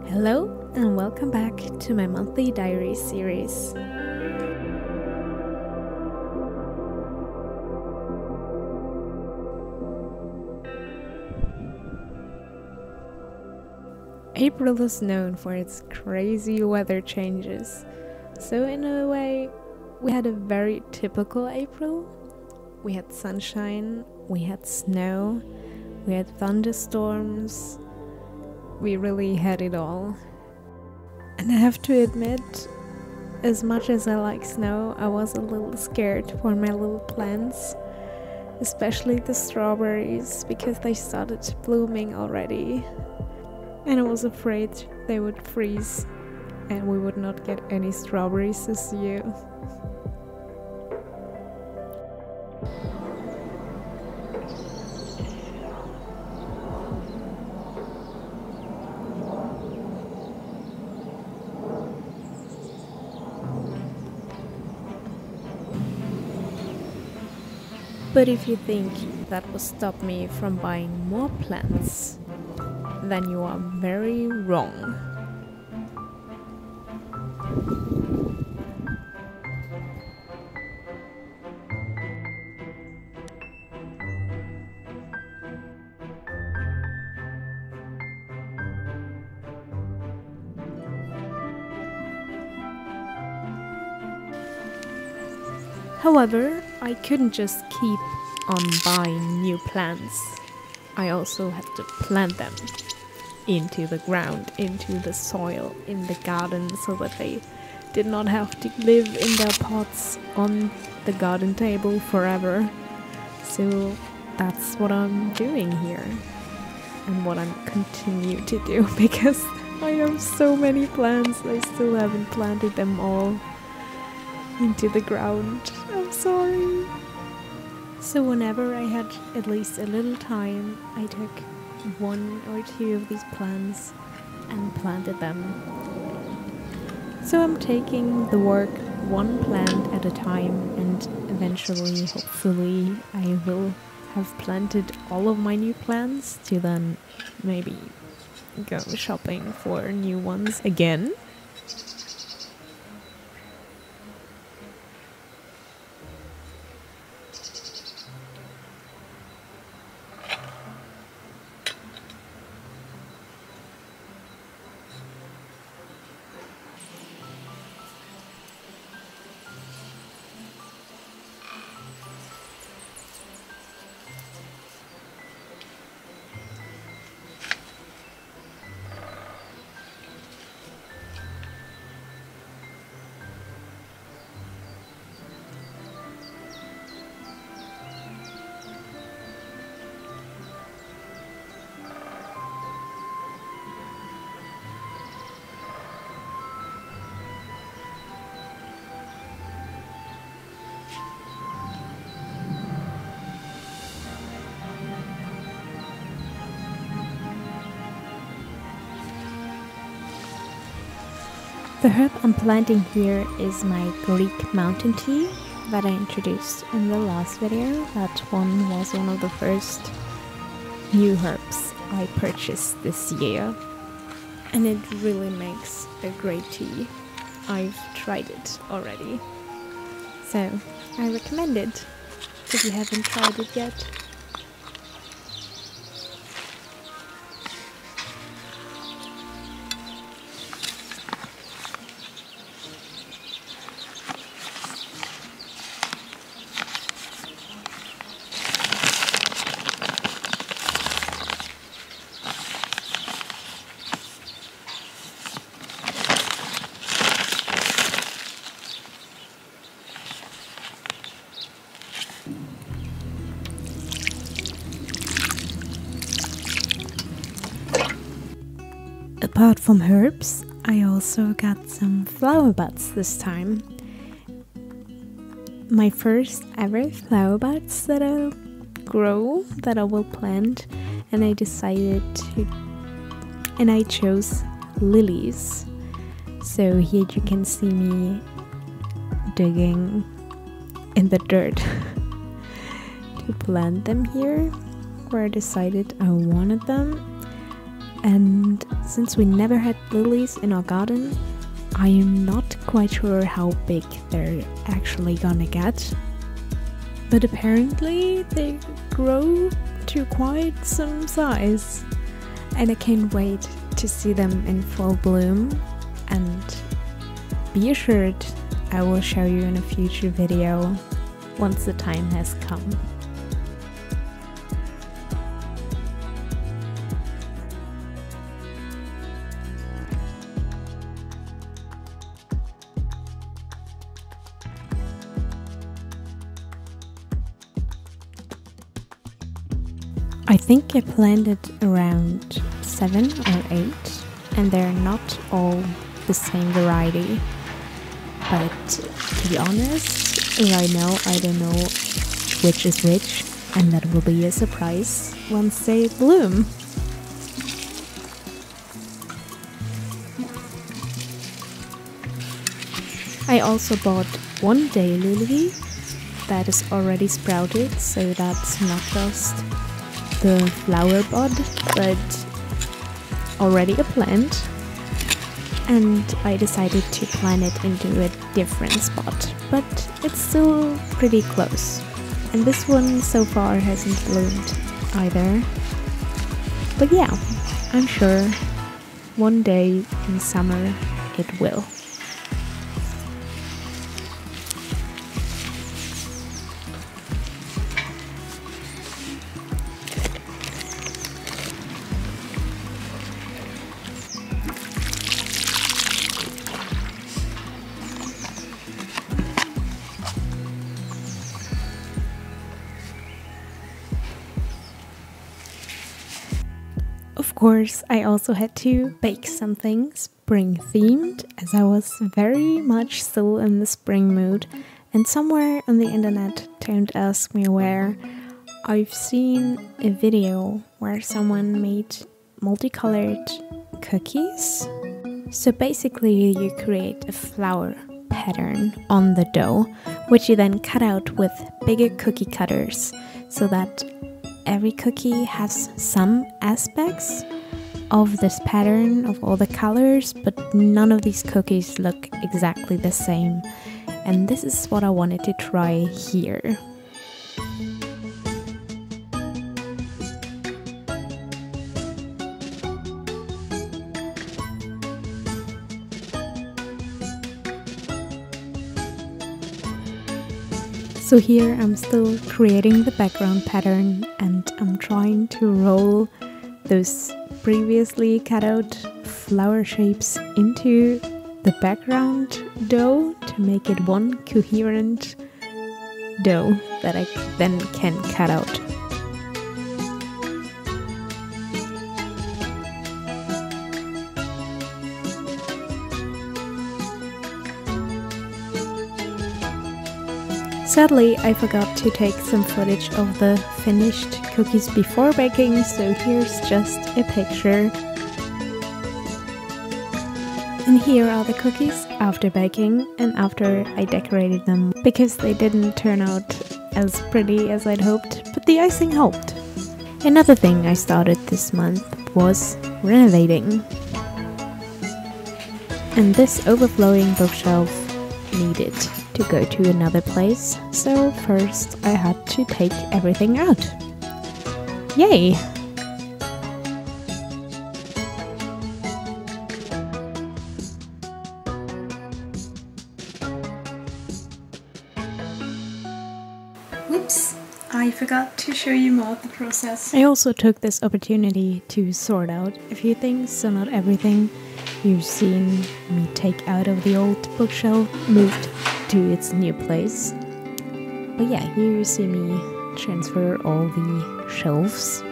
Hello and welcome back to my monthly diary series. April is known for its crazy weather changes, so in a way we had a very typical April. We had sunshine, we had snow, we had thunderstorms. We really had it all. And I have to admit, as much as I like snow, I was a little scared for my little plants, especially the strawberries, because they started blooming already. And I was afraid they would freeze and we would not get any strawberries this year. But if you think that will stop me from buying more plants, then you are very wrong. However, I couldn't just keep on buying new plants. I also had to plant them into the ground, into the soil, in the garden, so that they did not have to live in their pots on the garden table forever. So that's what I'm doing here and what I'm continue to do, because I have so many plants. I still haven't planted them all into the ground. I'm sorry. So whenever I had at least a little time, I took one or two of these plants and planted them. So I'm taking the work one plant at a time, and eventually, hopefully, I will have planted all of my new plants to then maybe go shopping for new ones again. The herb I'm planting here is my Greek mountain tea that I introduced in the last video. That one was one of the first new herbs I purchased this year, and it really makes a great tea. I've tried it already, so I recommend it if you haven't tried it yet. Apart from herbs, I also got some flower buds this time. My first ever flower buds that I'll grow, that I will plant, and I chose lilies. So here you can see me digging in the dirt to plant them here, where I decided I wanted them. and since we never had lilies in our garden, I am not quite sure how big they're actually gonna get. But apparently they grow to quite some size, and I can't wait to see them in full bloom. And be assured, I will show you in a future video once the time has come. I think I planted around 7 or 8, and they're not all the same variety. But to be honest, right now I don't know which is which, and that will be a surprise once they bloom. I also bought one daylily that is already sprouted, so that's not just the flower bud, but already a plant. And I decided to plant it into a different spot, but it's still pretty close. And this one so far hasn't bloomed either. But yeah, I'm sure one day in summer it will. Of course, I also had to bake something spring themed, as I was very much still in the spring mood, and somewhere on the internet, don't ask me where, I've seen a video where someone made multicolored cookies. So basically you create a flower pattern on the dough, which you then cut out with bigger cookie cutters, so that every cookie has some aspects of this pattern of all the colors, but none of these cookies look exactly the same. And this is what I wanted to try here. So here I'm still creating the background pattern, and I'm trying to roll those previously cut out flower shapes into the background dough to make it one coherent dough that I then can cut out. Sadly, I forgot to take some footage of the finished cookies before baking, so here's just a picture. And here are the cookies after baking and after I decorated them, because they didn't turn out as pretty as I'd hoped, but the icing helped. Another thing I started this month was renovating. And this overflowing bookshelf needed to go to another place, so first I had to take everything out. Yay! Whoops! I forgot to show you more of the process. I also took this opportunity to sort out a few things, so not everything you've seen me take out of the old bookshelf moved to its new place. But yeah, here you see me transfer all the shelves.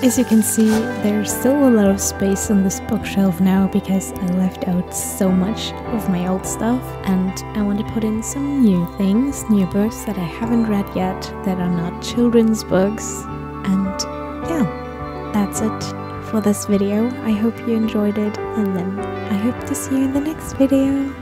As you can see, there's still a lot of space on this bookshelf now because I left out so much of my old stuff, and I want to put in some new things, new books that I haven't read yet, that are not children's books. And yeah, that's it for this video. I hope you enjoyed it, and then I hope to see you in the next video.